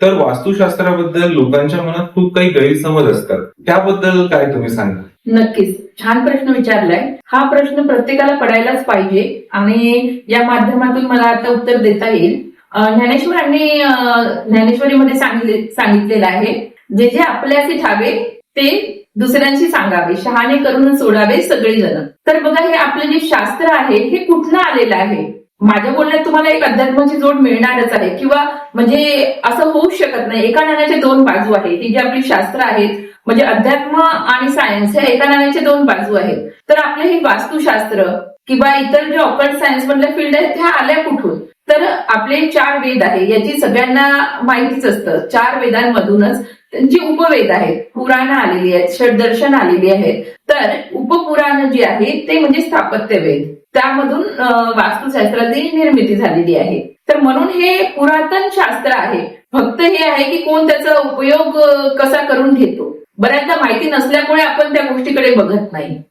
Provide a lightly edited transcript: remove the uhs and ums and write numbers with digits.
तर वास्तुशास्त्राबद्दल लोकांच्या मनात खूप काही गैरसमज असतात, त्याबद्दल काय तुम्ही सांगा? नक्कीच, छान प्रश्न विचारलाय. हा प्रश्न प्रत्येकाला पडायलाच पाहिजे आणि या माध्यमातून मला आता उत्तर देता येईल. ज्ञानेश्वरांनी ज्ञानेश्वरीमध्ये सांगितलेलं आहे, जे जे आपल्याशी ठावे ते दुसऱ्यांशी सांगावे, शहाणे करून सोडावे सगळे जण. तर बघा, हे आपलं जे शास्त्र आहे हे कुठलं आलेलं आहे? माझ्या बोलण्यात तुम्हाला एक अध्यात्माची जोड मिळणारच आहे, किंवा म्हणजे असं होऊच शकत नाही. एका नाण्याचे दोन बाजू आहेत. ही जी आपली शास्त्र आहेत, म्हणजे अध्यात्म आणि सायन्स हे एका नाण्याचे दोन बाजू आहेत. तर आपले हे वास्तुशास्त्र किंवा इतर जे ऑकल्ट सायन्स मधल्या फील्ड आहेत ह्या आल्या कुठून? तर आपले 4 वेद आहे, याची सगळ्यांना माहितीच असतं. 4 वेदांमधूनच त्यांची उपवेद आहेत, पुराणं आलेली आहेत, षडदर्शन आलेली आहेत. तर उपपुराण जे आहे ते म्हणजे स्थापत्य वेद, त्यामधून वास्तुशास्त्राची निर्मिती झालेली आहे. तर म्हणून हे पुरातन शास्त्र आहे. फक्त हे आहे की कोण त्याचा उपयोग कसा करून घेतो. बऱ्याचदा माहिती नसल्यामुळे आपण त्या गोष्टीकडे बघत नाही.